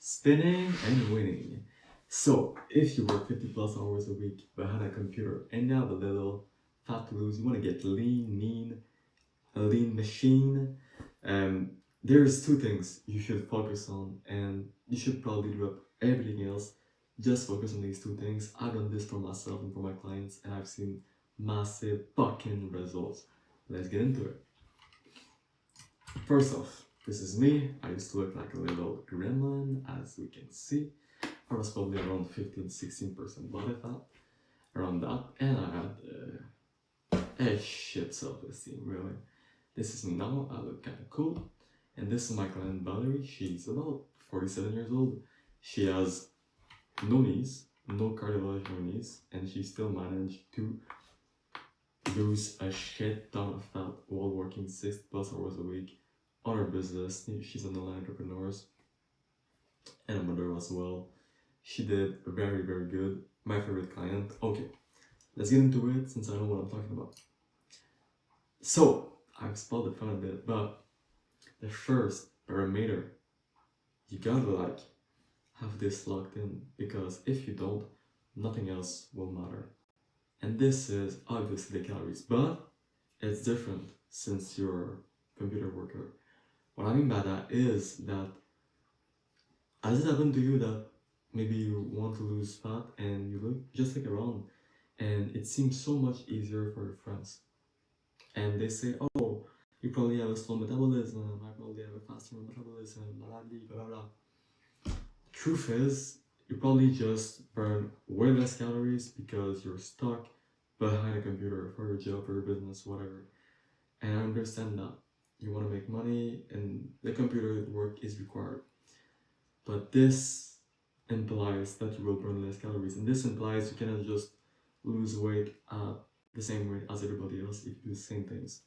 spinning and winning. So, if you work 50 plus hours a week behind a computer and you have a little fat to lose, you want to get lean, mean, a lean machine, um, there's two things you should focus on, and you should probably drop everything else. Just focus on these two things. I've done this for myself and for my clients, and I've seen massive fucking results. Let's get into it. First off, this is me. I used to look like a little gremlin, as we can see. I was probably around 15-16% body fat, around that, and I had a shit self-esteem, really. This is me now. I look kind of cool. And this is my client Valerie. She's about 47 years old. She has no knees, no cardiovascular knees, and she still managed to lose a shit ton of fat while working 6 plus hours a week on her business. She's an online entrepreneur and a mother as well. She did very, very good. My favorite client. Okay, let's get into it since I know what I'm talking about. So, I've spelled the fun a bit, but the first parameter, you gotta have this locked in, because if you don't, nothing else will matter. And this is obviously the calories, but it's different since you're a computer worker. What I mean by that is that, has it happened to you that maybe you want to lose fat and you just look around and it seems so much easier for your friends? And they say, oh, you probably have a slow metabolism, I probably have a faster metabolism, blah blah blah blah blah. Truth is, you probably just burn way less calories because you're stuck behind a computer for your job, for your business, whatever. And I understand that you want to make money and the computer work is required. But this implies that you will burn less calories, and this implies you cannot just lose weight at the same rate as everybody else if you do the same things.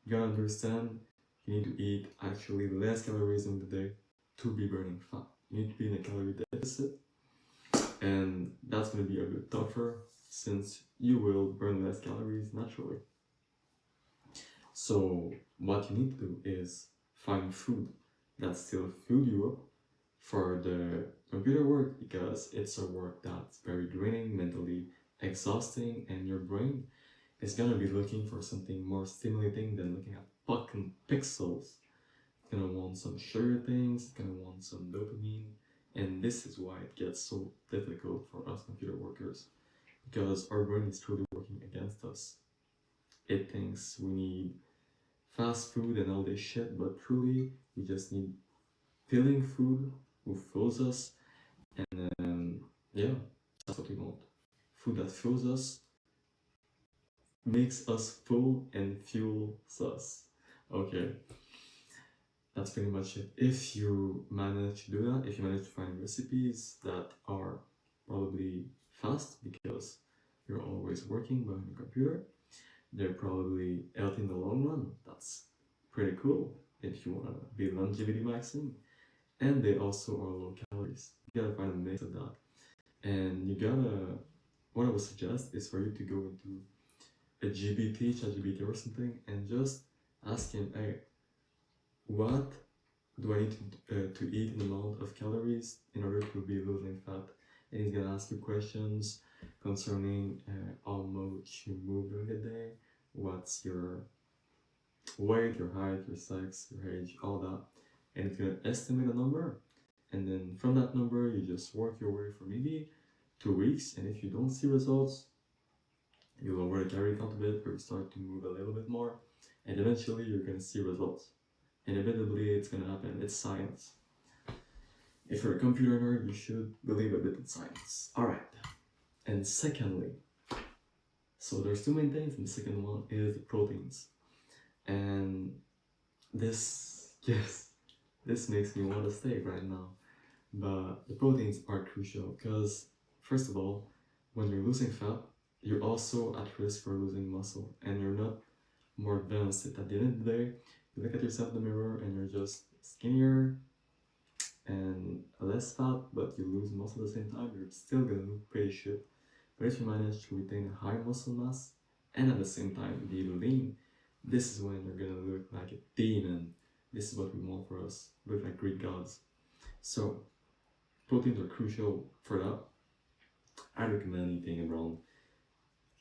You gotta understand you need to eat actually less calories in the day to be burning fat. You need to be in a calorie deficit, and that's gonna be a bit tougher since you will burn less calories naturally. So what you need to do is find food that still fuel you up for the computer work, because it's a work that's very draining, mentally exhausting, and your brain is gonna be looking for something more stimulating than looking at fucking pixels. It's gonna want some sugar things, it's gonna want some dopamine, and this is why it gets so difficult for us computer workers, because our brain is truly working against us. It thinks we need fast food and all this shit, but truly we just need filling food who fills us, and yeah, that's what we want. Food that fills us, makes us full, and fuels us. Okay, that's pretty much it. If you manage to do that, if you manage to find recipes that are probably fast because you're always working behind a computer, they're probably healthy in the long run. That's pretty cool if you want to be longevity maxing. And they also are low calories. You gotta find a mix of that. And you gotta, what I would suggest is for you to go into a GBT, ChatGPT or something, and just ask him, hey, what do I need to eat in amount of calories in order to be losing fat? And he's gonna ask you questions concerning how much you move during the day, what's your weight, your height, your sex, your age, all that. And it's gonna estimate a number, and then from that number you just work your way for maybe 2 weeks, and if you don't see results, you lower the calorie count a bit or you start to move a little bit more, and eventually you're gonna see results. Inevitably it's gonna happen. It's science. If you're a computer nerd, you should believe a bit in science. Alright. And secondly, so there's two main things, and the second one is the proteins. And this, yes, this makes me want to stay right now. But the proteins are crucial because, first of all, when you're losing fat, you're also at risk for losing muscle, and you're not more advanced. At the end of the day, you look at yourself in the mirror and you're just skinnier and less fat, but you lose muscle at the same time, you're still gonna look pretty shit. But if you manage to retain a high muscle mass and at the same time be lean, this is when you're gonna look like a demon. This is what we want for us, look like Greek gods. So proteins are crucial for that. I recommend eating around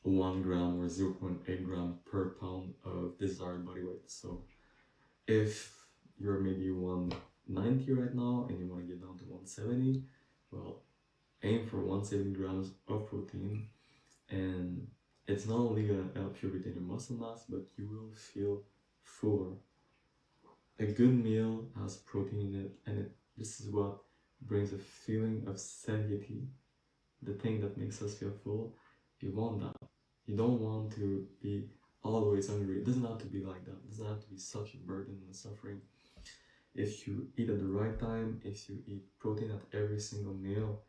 1 gram or 0.8 gram per pound of desired body weight. So if you're maybe 190 right now and you want to get down to 170, well, aim for 170 grams of protein, and it's not only gonna help you retain your muscle mass, but you will feel fuller. A good meal has protein in it, and this is what brings a feeling of satiety, the thing that makes us feel full. You want that. You don't want to be always hungry. It doesn't have to be like that. It doesn't have to be such a burden and suffering. If you eat at the right time, if you eat protein at every single meal,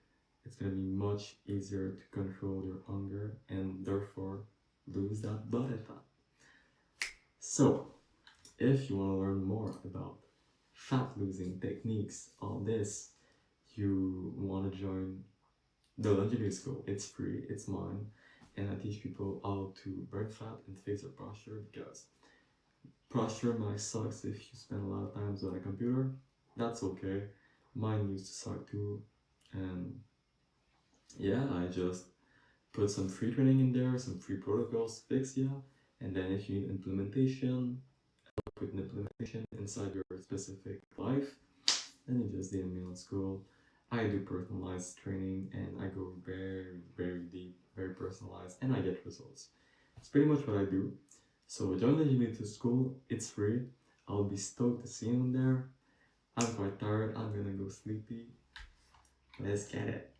it's going to be much easier to control your hunger and therefore lose that body fat. So, if you want to learn more about fat losing techniques, all this, you want to join the Longevity School. It's free, it's mine, and I teach people how to burn fat and fix their posture, because posture might suck if you spend a lot of times on a computer. That's okay. Mine used to suck too, and yeah, I just put some free training in there, some free protocols, fix you, and then if you need implementation, put an implementation inside your specific life, then you just DM me on school. I do personalized training and I go very, very deep, very personalized, and I get results. It's pretty much what I do. So join the Longevity School, it's free. I'll be stoked to see you in there. I'm quite tired, I'm gonna go sleepy. Let's get it.